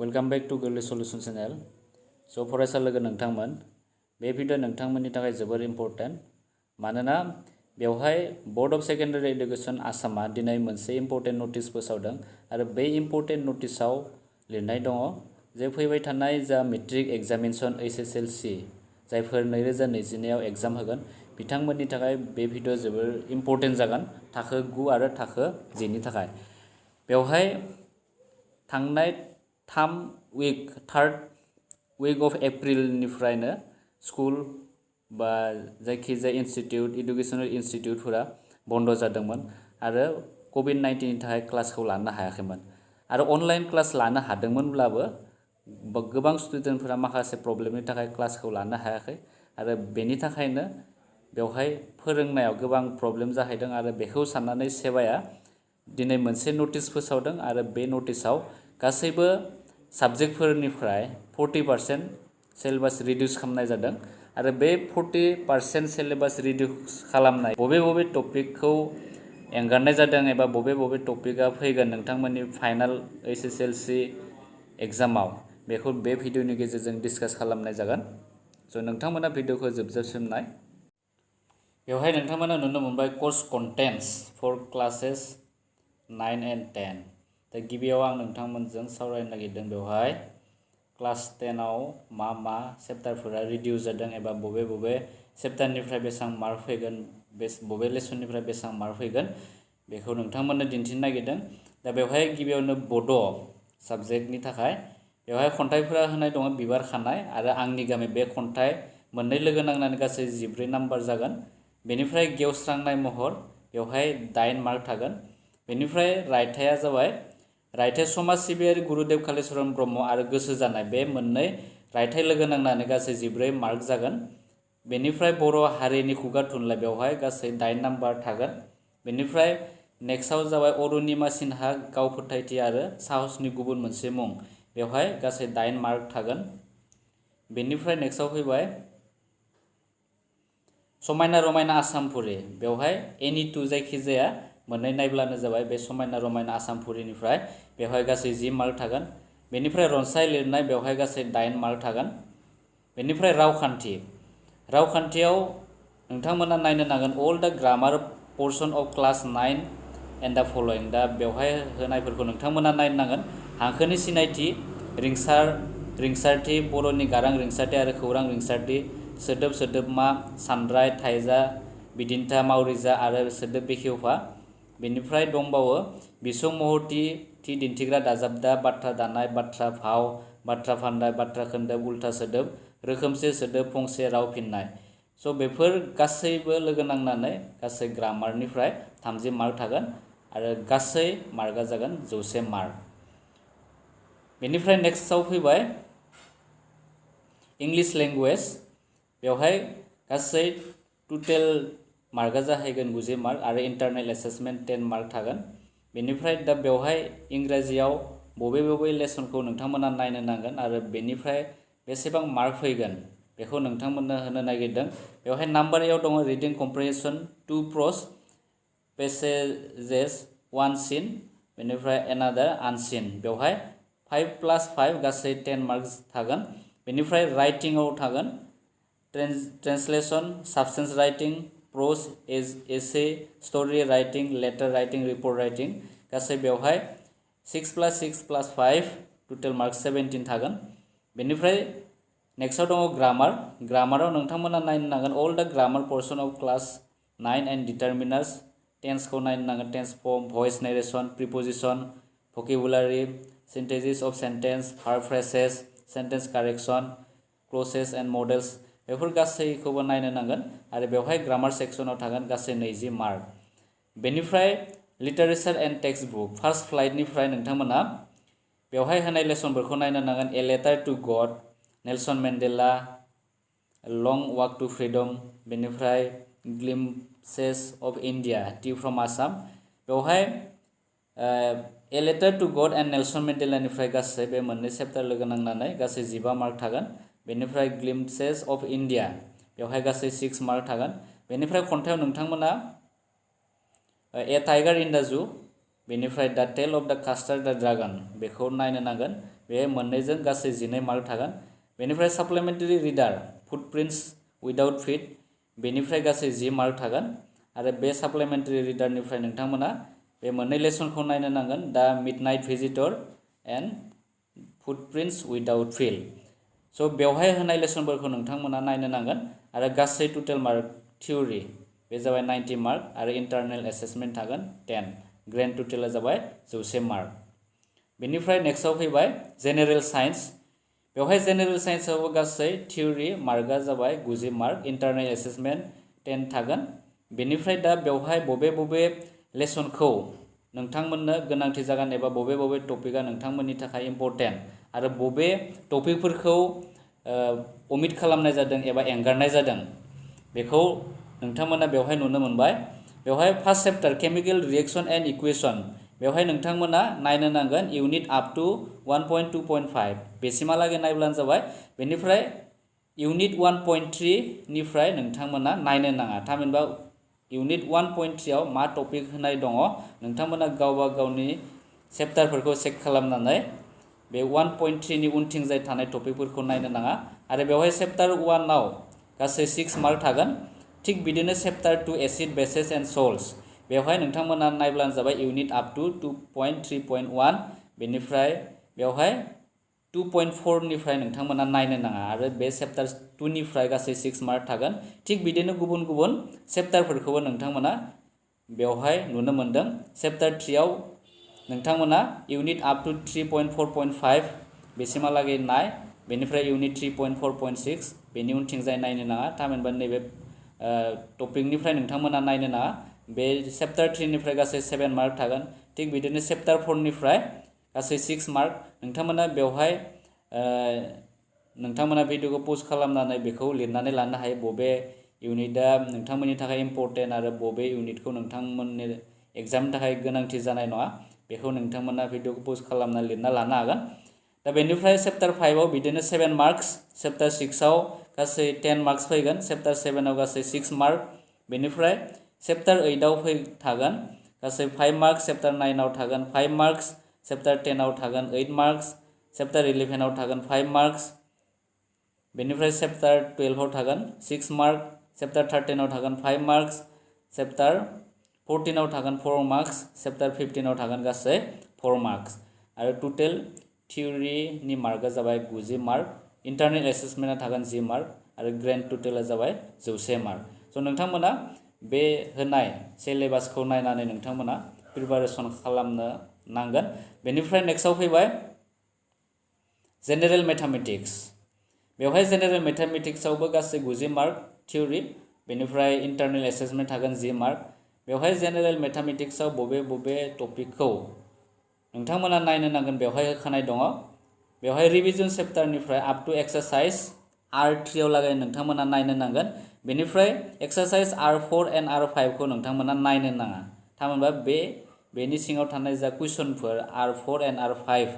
Welcome back to गोरलै solution channel. सो फरायसा लोगो नोंथांमोन, बे भिडिअ नोंथांमोननि थाखाय जोबोर इम्पोर्टेन्ट मानोना बेवहाय बोर्ड अफ सेकेन्डारि एडुकेशन आसामा दिनै मोनसे इम्पोर्टेन्ट नटिस फोसावदों आरो बे इम्पोर्टेन्ट नटिसआव लिरनाय दङ जे फैबाय थानाय जा मेट्रिक एग्जामिनेशन HSLC जायफोर 2022 आव एग्जाम होगोन बिथांमोननि थाखाय बे भिडिअ जोबोर इम्पोर्टेन्ट जागोन थाखो 9 आरो थाखो 10 नि थाखाय। बेवहाय थांनाय थर्ड वीक अफ एप्रिलनिफ्रायनो स्कुल बा जायखिजाया इन्स्टिट्यूट एडुकेशनल इन्स्टिट्यूटफोरा बन्द जादोंमोन आरो COVID-19 नि थाखाय क्लासखौ लानो हायाखैमोन आरो अनलाइन क्लास लानो हादोंमोनब्लाबो गोबां स्टुडेन्टफोरा माखासे प्रब्लेमनि थाखाय क्लासखौ लानो हायाखै आरो बेनि थाखायनो बेवहाय फोरोंनायाव गोबां प्रब्लेम जाहैदों आरो बेखौ साननानै सेबाया दिनै मोनसे नटिस फोसावदों आरो बे नटिसआव गासैबो साबजेक्टफोरनिफ्राय 40% सिलेबास रिडिउस खालामनाय जादों आरो बे 40% सिलेबास रिडिउस खालामनाय बबे टपिकखौ एंगारनाय जादों एबा बबे टपिकआ फैगोन नोंथांमोननि फाइनाल HSLC एग्जामाव बेखौ बे भिडिअनि गेजेरजों डिसकास खालामनाय जागोन। स' नोंथांमोना भिडिअखौ जोबजासिम नाय। बेवहाय नोंथांमोना नुनो मोनबाय course contents for classes 9 and 10। दा गिबियाव आं नोंथांमोनजों सावरायनो नागिरदों बेवहाय क्लास 10 आव मा चेप्टारफोरा रिडिउस जादों एबा बबे चेप्टारनिफ्राय बेसेबां मार्क फैगोन बबे लेसननिफ्राय बेसेबां मार्क फैगोन बेखौ नोंथांमोननो दिन्थिनो नागिरदों। दा बेवहाय गिबियावनो बड' साबजेक्टनि थाखाय बेवहाय खन्थाइफोरा होनाय दङ बिबार खानाय आरो आंनि गामि। बे खन्थाइ मोननै लोगो नांनानै गासै 14 नाम्बार जागोन। बेनिफ्राय गेवस्रांनाय महर बेवहाय 8 मार्क थागोन। बेनिफ्राय रायथाइया जाबाय रायथाइ समाज सिबियारि गुरुदेव कालिचरन ब्रह्म आरो गोसो जानाय। बे मोननै रायथाइ लोगो नांनानै गासै 14 मार्क जागोन। बेनिफ्राय बर' हारिनि खुगा थुनलाइ बेवहाय गासै 8 नाम्बार थागोन। बेनिफ्राय नेक्स्टआव जाबाय अरुणिमा सिन्हा गाव फोथायथि आरो साहसनि गुबुन मोनसे मुं बेवहाय गासै 8 मार्क थागोन। बेनिफ्राय नेक्स्टआव फैबाय समायना रमायना आसामपुरि बेवहाय एनि 2 जायखिजाया मोननै नायब्लानो जाबाय। बे समायना रमायना आसामपुरिनिफ्राय बेवहाय गासै 10 मार्क थागोन। बेनिफ्राय रनसाय लिरनाय बेवहाय गासै 8 मार्क थागोन। बेनिफ्राय रावखान्थियाव नोंथांमोना नायनो नांगोन all the grammar portion of class 9 and the following. दा बेवहाय होनायफोरखौ नोंथांमोना नायनो नांगोन। हांखोनि सिनायथि, रिंसारथि, बर'नि गारां रिंसारथि आरो खौरां रिंसारथि, सोदोबमा, सानराय, थाइजा, बिदिन्था, मावरिजा आरो सोदोब बेखेवफा। बेनिफ्राय दंबावो बिसं महरथि, थि दिन्थिग्रा दाजाबदा, बाथ्रा दानाय, बाथ्रा भाव, बाथ्रा फान्दाय, बाथ्रा खोन्दोब, उल्था सोदोब, रोखोमसे सोदोब, फंसे राव फिननाय। स' बेफोर गासैबो लोगो नांनानै गासै ग्रामारनिफ्राय 30 मार्क थागोन आरो गासै मार्कआ जागोन 100 मार्क। बेनिफ्राय नेक्स्टआव फैबाय इंलिश लेंगुवेज बेवहाय गासै टटेल मार्कआ जाहैगोन 90 मार्क आरो इन्टारनेल एसेसमेन्ट 10 मार्क थागोन। बेनिफ्राय दा बेवहाय इंराजियाव बबे लेसनखौ नोंथांमोना नायनो नांगोन आरो बेनिफ्राय बेसेबां मार्क फैगोन बेखौ नोंथांमोननो होनो नागिरदों। बेवहाय नाम्बार एआव दङ रिडिं कम्प्रिहेनसन 2 prose पेसेजेस 1 सिन बेनिफ्राय एनादार आनसिन बेवहाय 5+5 गासै 10 मार्क्स थागोन। बेनिफ्राय राइटिंआव थागोन translation, substance writing, prose, essay, story writing, letter writing, report writing गासै बेवहाय 6+6+5 टोटेल मार्क्स 17 थागोन। बेनिफ्राय नेक्स्टआव दङ ग्रामाराव नोंथांमोना नायनो नांगोन all the grammar portion of class 9 and determiners. टेन्सखौ नायनो नांगोन tense form, voice narration, preposition, vocabulary, synthesis of sentence, verb phrases, sentence correction, clauses and modals before गासैखौबो नायनो नांगोन आरो बेवहाय ग्रामार सेक्सनाव थागोन गासै 20 मार्क। बेनिफ्राय literature and text book first फ्लाइटनिफ्राय नोंथांमोना बेवहाय होनाय लेसनफोरखौ नायनो नांगोन a letter to God, Nelson Mandela, long walk to freedom, बेनिफ्राय glimpses of India, tea from Assam. बेवहाय a letter to God and नेल्सन मेन्डेलानिफ्राय गासै बे मोननै चेप्टार लोगो नांनानै गासै 15 मार्क थागोन। बेनिफ्राय ग्लिम्पसेस अफ इन्डिया बेवहाय गासै 6 मार्क थागोन। बेनिफ्राय खन्थाइयाव नोंथांमोना ए टाइगार इन द जू बेनिफ्राय द टेल अफ द कास्टार्ड द ड्रागन बेखौ नायनो नांगोन। बे मोननैजों गासै 12 मार्क थागोन बेनिफ्राय साप्लिमेन्टारि रिडार फुटप्रिन्ट्स उइदाउट फिट बेनिफ्राय गासै 10 मार्क थागोन आरो बे साप्लिमेन्टारि रिडारनिफ्राय नोंथांमोना बे मोननै लेसनखौ नायनो नांगोन the midnight visitor and footprints without फिल स' बेवहाय होनाय लेसनफोरखौ नोंथांमोना नायनो नांगोन आरो गासै टोटेल मार्क थिउरि बे जाबाय 90 मार्क आरो इन्टारनेल एसेसमेन्ट थागोन 10 ग्रेन्ड टोटेला जाबाय 100 मार्क बेनिफ्राय नेक्स्टआव फैबाय जेनेरेल साइन्स बेवहाय जेनेरेल साइन्सआवबो गासै थिउरि मार्कआ जाबाय 90 मार्क इन्टारनेल एसेसमेन्ट 10 थागोन बेनिफ्राय दा बेवहाय बबे लेसनखौ नोंथांमोननो गोनांथि जागोन एबा बबे टपिकआ नोंथांमोननि थाखाय इम्पोर्टेन्ट आरो बबे टपिकफोरखौ ओमिट खालामनाय जादों एबा एंगारनाय जादों बेखौ नोंथांमोना बेवहाय नुनो मोनबाय बेवहाय first chapter chemical reaction and equation बेवहाय नोंथांमोना नायनो नांगोन इउनिट आप टू 1.2.5 बेसिमहालागै नायब्लानो जाबाय बेनिफ्राय इउनिट 1.3 निफ्राय नोंथांमोना नायनो नाङा थामहिनबा इउनिट 1.3 आव मा टपिक होनाय दङ नोंथांमोना गावबा गावनि चैप्टारफोरखौ चेक खालामनानै बे 1.3 नि उनथिंजाय थानाय टपिकफोरखौ नायनो नाङा आरो बेवहाय चैप्टार 1 आव गासै 6 मार्क थागोन थिग बिदिनो chapter 2 acid bases and salts बेवहाय नोंथांमोना नायब्लानो जाबाय इउनिट आप टू 2.3.1 बेनिफ्राय बेवहाय 2.4 निफ्राय नोंथांमोना नायनो नाङा आरो बे चैप्टार 2 निफ्राय गासै 6 मार्क थागोन थिग बिदिनो गुबुन चैप्टारफोरखौबो नोंथांमोना बेवहाय नुनो मोनदों चैप्टार 3 आव नोंथांमोना इउनिट आप टू 3.4.5 बेसिमहालागै नाय बेनिफ्राय इउनिट 3.4.6 बेनि उनथिंजाय नायनो नाङा थामहिनबा नैबे टपिकनिफ्राय नोंथांमोना नायनो नाङा बे चैप्टार 3 निफ्राय गासै 7 मार्क थागोन थिग बिदिनो चैप्टार 4 निफ्राय गासै 6 मार्क नोंथांमोना बेवहाय नोंथांमोना भिडिअखौ पस्ट खालामनानै बेखौ लिरनानै लानो हायो बबे इउनिटआ नोंथांमोननि थाखाय इम्पोर्टेन्ट आरो बबे इउनिटखौ नोंथांमोननि एग्जामनि थाखाय गोनांथि जानाय नङा बेखौ नोंथांमोना भिडिअखौ पस्ट खालामना लिरना लानो हागोन दा बेनिफ्राय चैप्टार 5 आव बिदिनो 7 मार्क्स चैप्टार 6 आव गासै 10 मार्क्स फैगोन चैप्टार 7 आव गासै 6 मार्क बेनिफ्राय चैप्टार 8 आव थागोन गासै 5 मार्क्स चैप्टार 9 आव थागोन 5 मार्क्स चैप्टार 10 आव थागोन 8 मार्क्स चैप्टार 11 आव थागोन 5 मार्क्स बेनिफ्राय चैप्टार 12 आव थागोन 6 मार्क चैप्टार 13 आव थागोन 5 मार्क्स चैप्टार 14 आव थागोन 4 मार्क्स चैप्टार 15 आव थागोन गासै 4 मार्क्स आरो टोटेल थिउरिनि मार्कआ जाबाय 90 मार्क इन्टारनेल एसेसमेन्टआ थागोन 10 मार्क आरो ग्रेन्ड टोटेला जाबाय 100 मार्क स' नोंथांमोना बे होनाय सिलेबासखौ नायनानै नोंथांमोना प्रिपारेसन खालामनो नांगोन बेनिफ्राय नेक्स्टआव फैबाय जेनेरेल मेथामेटिक्स बेवहाय जेनेरेल मेथामेटिक्सआवबो गासै 90 मार्क थिउरि बेनिफ्राय इन्टारनेल एसेसमेन्ट थागोन 10 मार्क बेवहाय जेनेरेल मेथामेटिक्सआव बबे टपिकखौ नोंथांमोना नायनो नांगोन बेवहाय होखानाय दङ बेवहाय रिभिजन चैप्टारनिफ्राय आप टू एक्सारसाइज R3 आव लागै नोंथांमोना नायनो नांगोन बेनिफ्राय एक्सारसाइज R4 एन्ड R5 खौ नोंथांमोना नायनो नाङा थामहिनबा बेनि सिङाव थानाय जा कुइसनफोर R4 एन्ड R5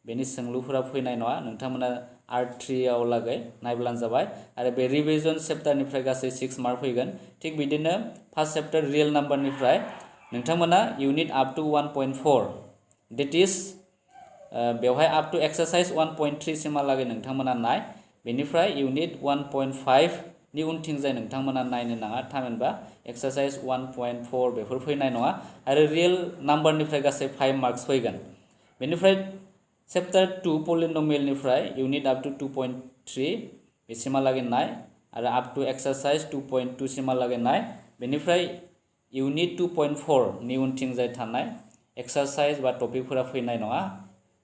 बेनि सोंलुफोरा फैनाय नङा नोंथांमोना R3 आव लागै नायब्लानो जाबाय आरो बे रिभिजन चैप्टारनिफ्राय गासै 6 मार्क फैगोन थिग बिदिनो फार्स्ट चैप्टार रियेल नाम्बारनिफ्राय नोंथांमोना इउनिट आप टू 1.4 डेट इज बेवहाय आप टू एक्सारसाइज 1.3 सिमहालागै नोंथांमोना नाय बेनिफ्राय इउनिट 1.5 नि उनथिंजाय नोंथांमोना नायनो नाङा थामहिनबा एक्सारसाइज 1.4 बेफोर फैनाय नङा आरो रियेल नाम्बारनिफ्राय गासै 5 मार्क्स फैगोन बेनिफ्राय चैप्टार 2 पलिनोमियलनिफ्राय इउनिट आप टू 2.3 बेसिमहालागै नाय आरो आप टू एक्सारसाइज 2.2 सिमहालागै नाय बेनिफ्राय इउनिट 2.4 नि उनथिंजाय थानाय एक्सारसाइज बा टपिकफोरा फैनाय नङा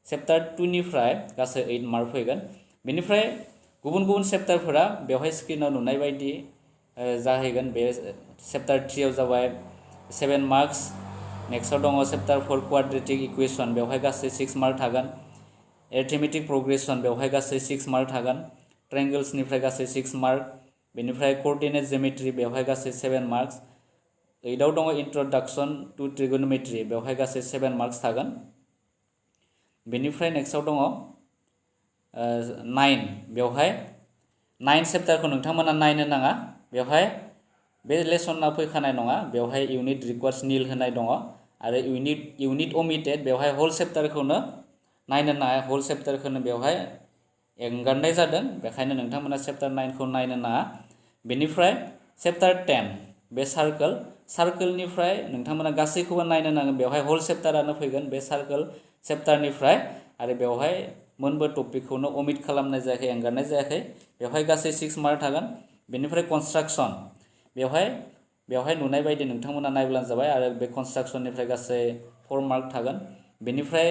चैप्टार 2 निफ्राय गासै 8 मार्क फैगोन बेनिफ्राय गुबुन चैप्टारफोरा बेवहाय स्क्रिनाव नुनाय बायदि जाहैगोन बे चैप्टार 3 आव जाबाय 7 मार्क्स नेक्स्टआव दङ चैप्टार 4 क्वाड्रेटिक इक्वेशन बेवहाय गासै 6 मार्क थागोन एरिथमेटिक प्रोग्रेसन बेवहाय गासै 6 मार्क थागोन ट्रायंगल्सनिफ्राय गासै 6 मार्क बेनिफ्राय कोऑर्डिनेट जियोमेट्री बेवहाय गासै 7 मार्क्स 8 आव दङ इंट्रोडक्शन टू ट्रिगोनोमेट्री बेवहाय गासै 7 मार्क्स थागोन बेनिफ्राय नेक्स्टआव दङ 9 बेवहाय 9 चैप्टारखौ नोंथांमोना नायनो नाङा बेवहाय बे लेसना फैखानाय नङा बेवहाय इउनिट रिक्वायर्स निल होनाय दङ आरो इउनिट ओमिटेड बेवहाय होल चैप्टारखौनो नायनो नाङा होल चेप्टारखौनो बेवहाय एंगारनाय जादों बेखायनो नोंथांमोना चेप्टार 9 खौ नायनो नाङा बेनिफ्राय चेप्टार 10 बे सार्कोलनिफ्राय नोंथांमोना गासैखौबो नायनो नांगोन बेवहाय होल चेप्टारानो फैगोन बे सार्कोल चेप्टारनिफ्राय आरो बेवहाय मोनबो टपिकखौनो ओमिट खालामनाय जायाखै एंगारनाय जायाखै बेवहाय गासै 6 मार्क थागोन बेनिफ्राय कन्स्ट्राक्शन बेवहाय नुनाय बायदि नोंथांमोना नायब्लानो जाबाय आरो बे कन्स्ट्राक्शननिफ्राय गासै 4 मार्क थागोन बेनिफ्राय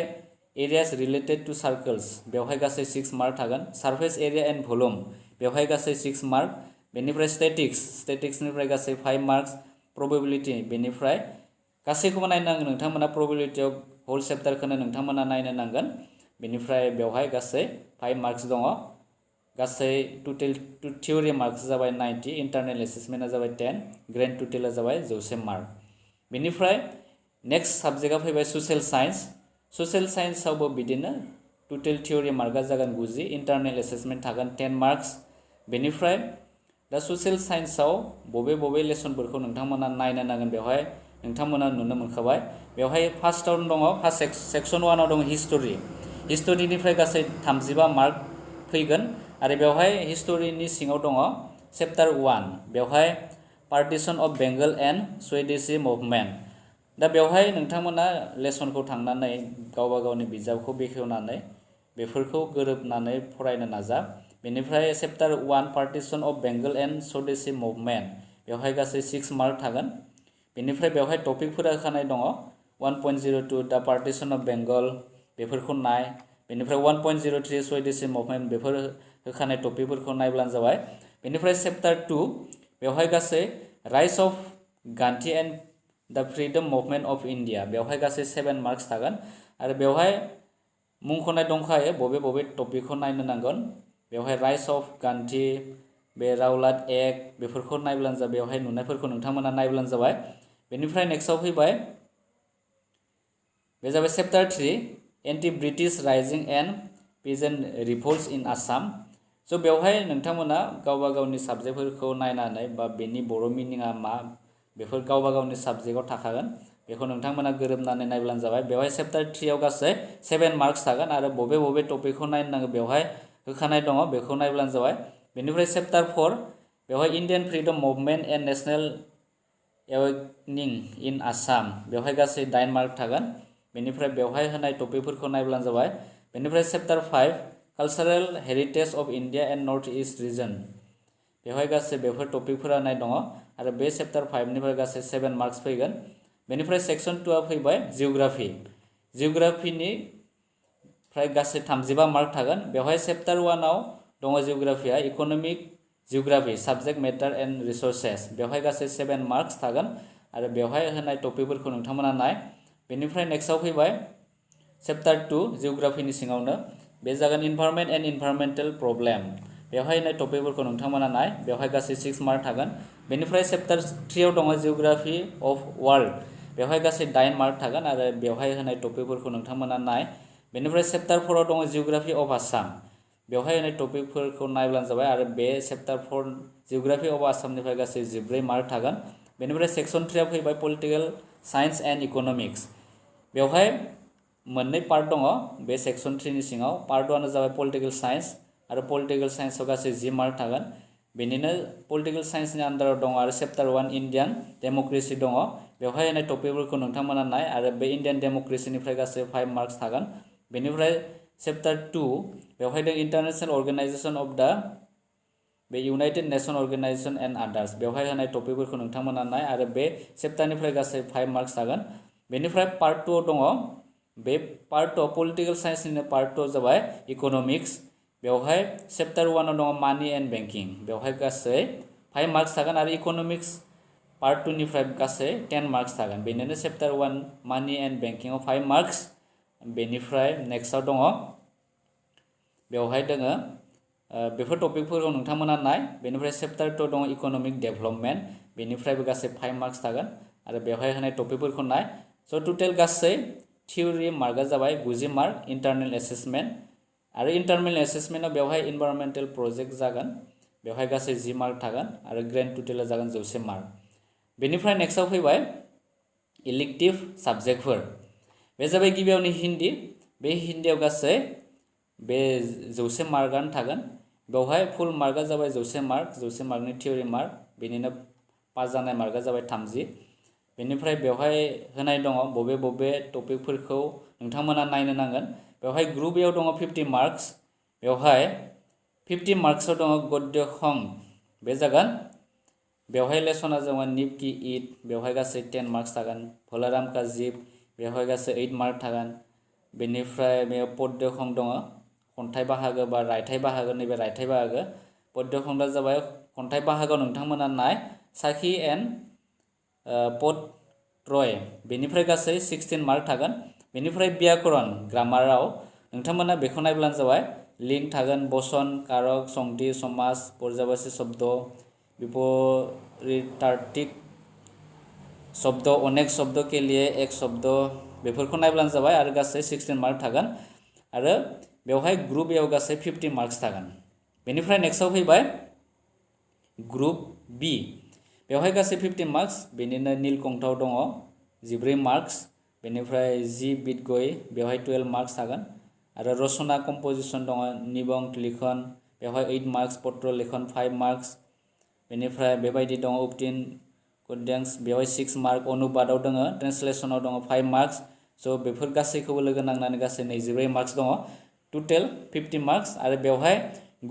एरियाज रिलेटेड टू सार्कल्स बेवहाय गासै 6 मार्क थागोन सारफेस एरिया एंड भल्यूम बेवहाय गासै 6 मार्क बेनिफ्राय स्टेटिक्सनिफ्राय गासै 5 मार्क्स प्रोबेबिलिटी बेनिफ्राय गासैखौबो नायनो नांगोन नोंथांमोना प्रोबेबिलिटीआव होल चेप्टारखौनो नोंथांमोना नायनो नांगोन बेनिफ्राय बेवहाय गासै 5 मार्क्स दङ गासै टोटल थियोरी मार्क्स जाबाय 90 इंटरनल एसेसमेन्टआ जाबाय 10 ग्रेन्ड टोटलआ जाबाय 100 मार्क बेनिफ्राय नेक्स्ट सब्जेक्टआ फैबाय ससियेल साइन्सआवबो बिदिनो टोटल थियोरी मार्कआ जागोन 90 इंटरनल एसेसमेन्ट थागोन 10 मार्क्स बेनिफ्राय दा ससियेल साइन्सआव बबे लेसनफोरखौ नोंथांमोना नायनो नांगोन बेवहाय नोंथांमोना नुनो मोनखाबाय बेवहाय फार्स्टआवनो दङ फार्स्ट सेक्शन 1 आव दङ हिस्टोरीनिफ्राय गासै 35 मार्क फैगोन आरो बेवहाय हिस्टोरीनि सिङाव दङ चैप्टार 1 बेवहाय पार्टीशन अफ बेंगल एंड स्वदेशी मुभमेंट दा बेवहाय नोंथांमोना लेसनखौ थांनानै गावबा गावनि बिजाबखौ बेखेवनानै बेफोरखौ गोरोबनानै फरायनो नाजा बेनिफ्राय chapter 1 partition of Bengal and स्वदेशी मुभमेंट बेवहाय गासै 6 मार्क थागोन बेनिफ्राय बेवहाय टपिकफोरा होखानाय दङ 1.02 दा पार्टीशन अफ बेंगल बेफोरखौ नाय बेनिफ्राय 1.03 स्वदेशी मुभमेंट बेफोर होखानाय टपिकफोरखौ नायब्लानो जाबाय बेनिफ्राय चैप्टार 2 बेवहाय गासै राइज अफ गांधी एंड द फ्रीडम मुभमेंट अफ इंडिया बेवहाय गासै 7 मार्क्स थागोन आरो बेवहाय मुंख'नाय दंखायो बबे टपिकखौ नायनो नांगोन बेवहाय राइज अफ गांधी बे रावलाट एक्ट बेफोरखौ नायब्लानो जाबाय बेवहाय नुनायफोरखौ नोंथांमोना नायब्लानो जाबाय बेनिफ्राय नेक्स्टआव फैबाय बे जाबाय chapter 3 anti British rising and peasant revolts in Assam सो बेवहाय नोंथांमोना गावबा गावनि साबजेक्टफोरखौ नायनानै बा बेनि बर' मिनिङा मा बेफोर गावबा गावनि साबजेक्टआव थाखागोन बेखौ नोंथांमोना गोरोबनानै नायब्लानो जाबाय बेवहाय चैप्टार 3 आव गासै 7 मार्क्स थागोन आरो बबे टपिकखौ नायनो नांगौ बेवहाय होखानाय दङ बेखौ नायब्लानो जाबाय बेनिफ्राय चैप्टार 4 बेवहाय Indian freedom movement and national awakening in Assam बेवहाय गासै 8 मार्क थागोन बेनिफ्राय बेवहाय होनाय टपिकफोरखौ नायब्लानो जाबाय बेनिफ्राय chapter 5 cultural heritage of India and north east region बेवहाय गासै बेफोर टपिकफोरा नाय दङ आरो बे चैप्टार 5 निफ्राय गासै 7 मार्क्स फैगोन बेनिफ्राय सेक्शन 2 आ फैबाय जियोग्राफिनिफ्राय गासै 35 मार्क थागोन बेवहाय चैप्टार 1 आव दङ जियोग्राफिया economic geography subject matter and resources बेवहाय गासै 7 मार्क्स थागोन आरो बेवहाय होनाय टपिकफोरखौ नोंथांमोना नाय बेनिफ्राय नेक्स्टआव फैबाय चैप्टार 2 जियोग्राफिनि सिङावनो बे जागोन इनवायरनमेंट एंड इनवायरनमेंटल प्रॉब्लम बेवहाय होनाय टपिकफोरखौ नोंथांमोना नाय बेवहाय गासै 6 मार्क थागोन बेनिफ्राय चैप्टार 3 आव दङ जियोग्राफी अफ वर्ल्ड बेवहाय गासै 8 मार्क थागोन आरो बेवहाय होनाय टपिकफोरखौ नोंथांमोना नाय बेनिफ्राय चैप्टार 4 आव दङ जियोग्राफी अफ आसाम बेवहाय होनाय टपिकफोरखौ नायब्लानो जाबाय आरो बे चैप्टार 4 जियोग्राफी अफ आसामनिफ्राय गासै 14 मार्क थागोन बेनिफ्राय सेक्शन 3 आव फैबाय पलिटिकल साइंस एंड इकोनॉमिक्स बेवहाय मोननै पार्ट दङ बे सेक्शन 3 नि सिङाव पार्ट 1 आ जाबाय पलिटिकल साइंस आरो पलिटिकल साइंसआव गासै 10 मार्क थागोन बेनिनो पलिटिकल साइंसनि आन्दाराव दङ आरो चैप्टार 1 इंडियन डेमोक्रेसी दङ बेवहाय होनाय टपिकफोरखौ नोंथांमोना नाय आरो बे इंडियन डेमोक्रेसीनिफ्राय गासै 5 मार्क्स थागोन बेनिफ्राय चैप्टार 2 बेवहाय दं इंटरनेशनल अर्गेनाइजेशन अफ द बे यूनाइटेड नेशन अर्गेनाइजेशन एंड आदार्स बेवहाय होनाय टपिकफोरखौ नोंथांमोना नाय आरो बे चैप्टारनिफ्राय गासै 5 मार्क्स थागोन बेनिफ्राय पार्ट 2 दङ बे पार्ट 2 पलिटिकल साइंसनि पार्ट 2 जाबाय इकोनॉमिक्स बेवहाय चैप्टार 1 आव दङ मानी एंड बैंकिंग बेवहाय गासै 5 मार्क्स थागोन आरो इकोनॉमिक्स पार्ट 2 निफ्राय गासै 10 मार्क्स थागोन बेनिनो चैप्टार 1 मानी एंड बैंकिंआव 5 मार्क्स बेनिफ्राय नेक्स्टआव दङ बेवहाय दोङो बेफोर टपिकफोरखौ नोंथांमोना नाय बेनिफ्राय चैप्टार 2 दङ इकोनॉमिक डेभलपमेंट बेनिफ्रायबो गासै 5 मार्क्स थागोन आरो बेवहाय होनाय टपिकफोरखौ नाय सो टोटल गासै थियोरी मार्कआ जाबाय 90 मार्क इंटरनल एसेसमेंट आरो इंटरनल एसेसमेन्टआव बेवहाय इनवायरनमेंटल प्रोजेक्ट जागोन बेवहाय गासै 10 मार्क थागोन आरो ग्रेन्ड टोटलआ जागोन 100 मार्क बेनिफ्राय नेक्स्टआव फैबाय इलेक्टिव साबजेक्टफोर बे जाबाय गिबियावनो हिन्दी बे हिन्दीयाव गासै बे 100 मार्कआनो थागोन बेवहाय फुल मार्कआ जाबाय 100 मार्क 100 मार्कनि थियरि मार्क बेनिनो पास जानाय मार्कआ जाबाय 30 बेनिफ्राय बेवहाय होनाय दङ बबे बबे टपिकफोरखौ नोंथांमोना नायनो नांगोन बेवहाय ग्रुप एआव दङ 50 मार्क्स बेवहाय 50 मार्क्सआव दङ गद्य खं बे जागोन बेवहाय लेसना जागोन निप की ईद बेवहाय गासै 10 मार्क्स थागोन भलाराम का जिब बेवहाय गासै 8 मार्क थागोन बेनिफ्राय बेयाव पद्य खं दङ खन्थाइ बाहागो बा रायथाइ बाहागो नैबे रायथाइ बाहागो पद्य खंआ जाबाय खन्थाइ बाहागोआव नोंथांमोना नाय साखी एन्ड पद्य बेनिफ्राय गासै 16 मार्क थागोन बेनिफ्राय व्याकरण ग्रामाराव नोंथांमोना बेखौ नायब्लानो जाबाय लिंक थागोन बसन कारक संधि समास पर्यायवाची शब्द विपरीतार्थिक शब्द अनेक शब्द के लिए एक शब्द बेफोरखौ नायब्लानो जाबाय आरो गासै 16 मार्क थागोन आरो बेवहाय ग्रुप एआव गासै 50 मार्क्स थागोन बेनिफ्राय नेक्स्टआव फैबाय ग्रुप बी बेवहाय गासै 50 मार्क्स बेनिनो नीलकंठआव दङ 14 मार्क्स बेनिफ्राय जी बिदगय बेवहाय 12 मार्क्स थागोन आरो रचना कम्पोजिशन दङ निबंग लिखन बेवहाय 8 मार्क्स पत्र लेखन 5 मार्क्स बेनिफ्राय बेबायदि दङ उपटिन गद्यांश बेवहाय 6 मार्क अनुबादाव दङ ट्रान्सलेशनाव दङ 5 मार्क्स सो बेफोर गासैखौबो लोगो नांनानै गासै 24 मार्क्स दङ टोटल 50 मार्क्स आरो बेवहाय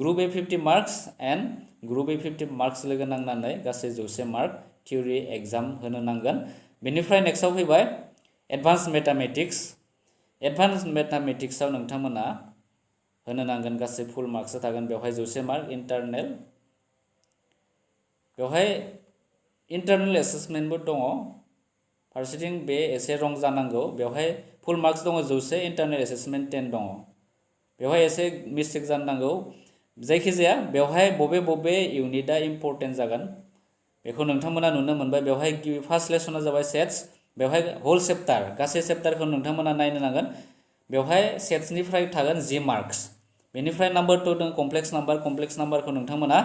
group A 50 marks and group A 50 marks लोगो नांनानै गासै 100 मार्क थियरि एग्जाम होनो नांगोन बेनिफ्राय नेक्स्टआव फैबाय एडभान्स मेथामेटिक्सआव नोंथांमोना होनो नांगोन गासै फुल मार्क्स थागोन बेवहाय 100 मार्क इन्टारनेल बेवहाय इन्टारनेल एसेसमेन्टबो दङ फारसेथिं बे एसे रं जानांगौ बेवहाय फुल मार्क्स दङ 100 इन्टारनेल एसेसमेन्ट 10 दङ बेवहाय एसे मिस्टेक जानो नांगौ जायखिजाया बेवहाय बबे इउनिटआ इम्पर्टेन्ट जागोन बेखौ नोंथांमोना नुनो मोनबाय बेवहाय गिबि फार्स्ट लेसना जाबाय सेट्स बेवहाय होल चेप्टार गासै चेप्टारखौ नोंथांमोना नायनो नांगोन बेवहाय सेट्सनिफ्राय थागोन G मार्क्स बेनिफ्राय नम्बर 2 दं कमप्लेक्स नाम्बारखौ नोंथांमोना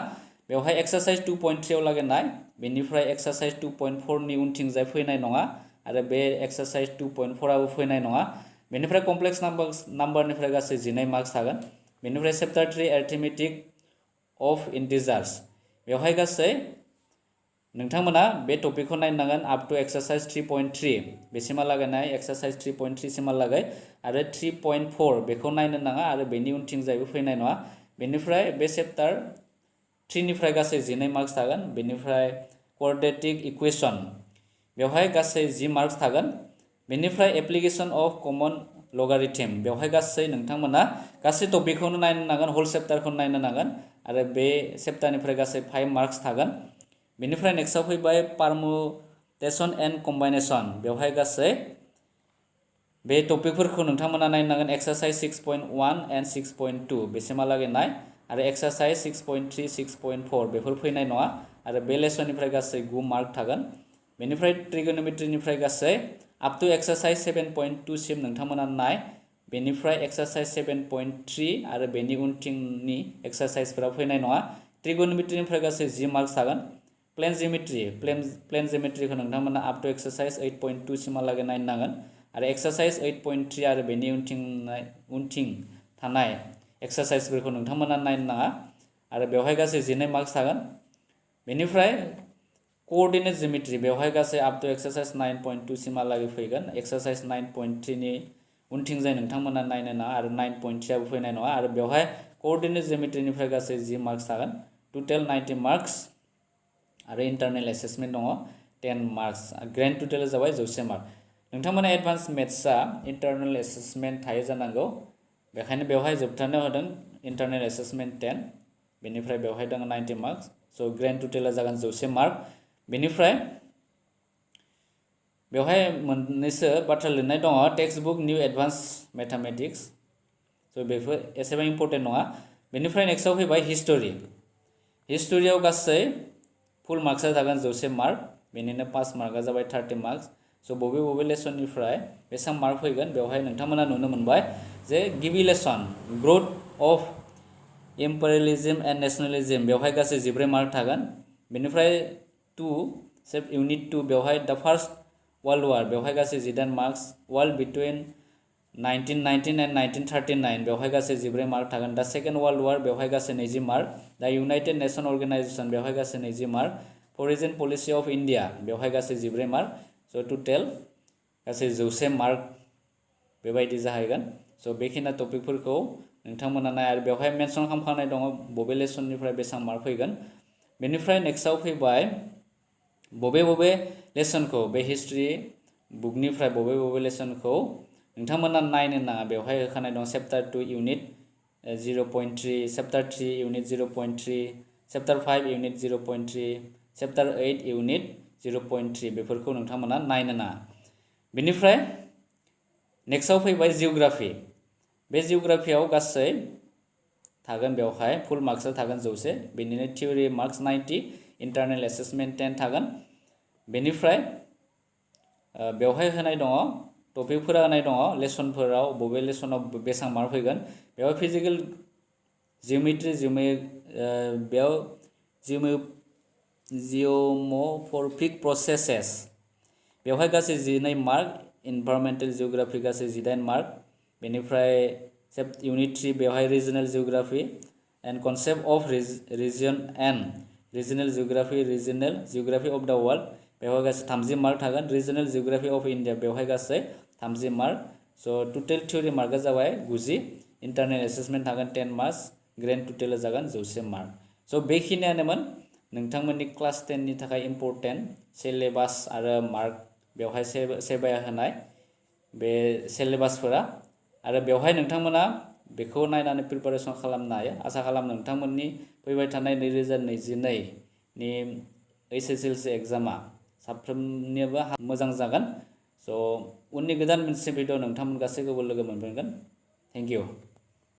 बेवहाय एक्सारसाइज 2.3 आव लागै नाय बेनिफ्राय एक्सारसाइज 2.4 नि उनथिंजाय फैनाय नङा आरो बे एक्सारसाइज 2.4 आबो फैनाय नङा बेनिफ्राय कमप्लेक्स नाम्बारनिफ्राय गासै 12 मार्क्स थागोन बेनिफ्राय चैप्टार 3 अरिथमेटिक अफ इन्टिजार्स बेवहाय गासै नोंथांमोना बे टपिकखौ नायनांगोन अप टू एक्सारसाइज 3.3 बेसिमहालागै नाय एक्सारसाइज 3.3 सिमहालागै आरो 3.4 बेखौ नायनो नाङा आरो बेनि उनथिंजायबो फैनाय नङा बेनिफ्राय बे चैप्टार 3 निफ्राय गासै 12 मार्क्स थागोन बेनिफ्राय क्वाड्रेटिक इक्वेशन बेवहाय गासै 10 मार्क्स थागोन बेनिफ्राय एप्लिकेशन अफ कमन लगारिथम बेवहाय गासै नोंथांमोना गासै टपिकखौनो नायनो नांगोन होल चैप्टारखौ नायनो नांगोन आरो बे चैप्टारनिफ्राय गासै 5 मार्क्स थागोन बेनिफ्राय नेक्स्टआव फैबाय पारमुटेशन एन्ड कम्बाइनेशन बेवहाय गासै बे टपिकफोरखौ नोंथांमोना नायनो नांगोन एक्सारसाइज 6.1 एन्ड 6.2 बेसिमहालागै नाय आरो एक्सारसाइज 6.3 6.4 बेफोर फैनाय नङा आरो बे लेसननिफ्राय गासै 9 मार्क थागोन बेनिफ्राय ट्रिगोनोमेट्रीनिफ्राय गासै अप टू एक्सारसाइज 7.2 सिम नोंथांमोना नाय बेनिफ्राय एक्सारसाइज 7.3 आरो बेनि उनथिंनि एक्सारसाइजफोरा फैनाय नङा ट्रिगोनोमेट्रीनिफ्राय गासै 10 मार्क्स थागोन प्लेन जिमेट्रिखौ नोंथांमोना अप टू एक्सारसाइज 8.2 सिमहालागै नायनो नांगोन आरो एक्सारसाइज 8.3 आरो बेनि उनथिं थानाय एक्सारसाइजफोरखौ नोंथांमोना नायनो नाङा आरो बेवहाय गासै 12 मार्क्स थागोन बेनिफ्राय कोअर्डिनेट जिमेट्री बेवहाय गासै अप टू एक्सारसाइज 9.2 सिमहालागै फैगोन एक्सारसाइज 9.3 नि उनथिंजाय नोंथांमोना नायनो नाङा आरो 9.3 आबो फैनाय नङा आरो बेवहाय कोअर्डिनेट जिमेट्रीनिफ्राय गासै 10 मार्क्स थागोन टोटल 90 मार्क्स आरो इन्टारनेल एसेसमेन्ट दङ 10 मार्क्स ग्रेन्ड टोटल जाबाय 100 मार्क नोंथांमोना एडभान्स मेथ्सआ इन्टारनेल एसेसमेन्ट थायो जानांगौ बेखायनो बेवहाय जोबथारनायाव होदों इन्टारनेल एसेसमेन्ट 10 बेनिफ्राय बेवहाय दङ 90 मार्क्स सो ग्रेन्ड टोटला जागोन 100 मार्क बेनिफ्राय बेवहाय मोननैसो बाथ्रा लिरनाय दङ text book new advance mathematics so बेफोर एसेबां इम्पर्टेन्ट नङा बेनिफ्राय नेक्स्टआव फैबाय हिस्टोरियाव गासै फुल मार्क्सआ जागोन 100 मार्क बेनिनो 5 मार्कआ जाबाय 30 मार्क्स सो बबे लेसननिफ्राय बेसेबां मार्क फैगोन बेवहाय नोंथांमोना नुनो मोनबाय जे गिबि lesson growth of imperialism and nationalism बेवहाय गासै 14 मार्क थागोन बेनिफ्राय 2 यूनिट 2 बेवहाय द फर्स्ट वर्ल्ड वार बेवहाय गासै 18 मार्क्स वार बिटवीन 1919 एन्ड 1939 बेवहाय गासै 14 मार्क थागोन दा सेकेन्ड वर्ल्ड वार बेवहाय गासै 20 मार्क दा इउनाइटेड नेशन अर्गेनाइजेशन बेवहाय गासै 20 mark foreign policy of India बेवहाय गासै 14 मार्क स' टटेल गासै 100 मार्क बेबायदि जाहैगोन स' बेखिना टपिकफोरखौ नोंथांमोना नाय आरो बेवहाय मेनसन खालामखानाय दङ बबे लेसननिफ्राय बेसेबां मार्क फैगोन बेनिफ्राय नेक्स्टआव फैबाय बबे लेसनखौ बे हिस्ट्रि बुकनिफ्राय बबे लेसनखौ नोंथांमोना नायनो नाङा बेवहाय होखानाय दं chapter 2 unit 0.3 chapter 3 unit 0.3 chapter 5 unit 0.3 chapter 8 unit 0.3 बेफोरखौ नोंथांमोना नायनो नाङा बेनिफ्राय नेक्स्टआव फैबाय जिअग्राफि बे जिअग्राफियाव गासै थागोन बेवहाय फुल मार्क्सआ थागोन 100 बेनिनो थियरि मार्क्स 90 इंटरनल असेसमेंट 10 थागोन बेनिफ्राय बेवहाय होनाय दङ टपिकफोरा होनाय दङ लेसनफोराव बबे लेसनाव बेसेबां मार्क फैगोन बेवहाय फिजिकल जिअमेट्रि बेयाव जिअम'र्फिक प्रसेसेस बेवहाय गासै 12 मार्क इनभाइरमेंटल जिअग्राफि गासै 18 मार्क बेनिफ्राय यूनिट 3 बेवहाय regional geography and concept of region and regional geography of the world बेवहाय गासै 30 मार्क थागोन रिजनल जिअग्राफि ऑफ इंडिया बेवहाय गासै 30 मार्क सो टोटल थियरि मार्कआ जाबाय 90 इंटरनल असेसमेंट थागोन 10 मार्क्स ग्रेन्ड टोटल जागोन 100 मार्क सो बेखिनियानोमोन नोंथांमोननि क्लास 10 नि थाखाय इम्पोर्टेन्ट सिलेबास आरो मार्क बेवहाय सेबाया होनाय बे सिलेबासफोरा आरो बेवहाय नोंथांमोना बेखौ नायनानै प्रिपारेसन खालामनो हायो आसा खालाम नोंथांमोननि फैबाय थानाय 2022 नि HSLC एग्जामा साफ्रोमनिबो मोजां जागोन स' उननि गोदान मोनसे भिडिअ नोंथांमोन गासैखौबो लोगो मोनफिनगोन थेंक इउ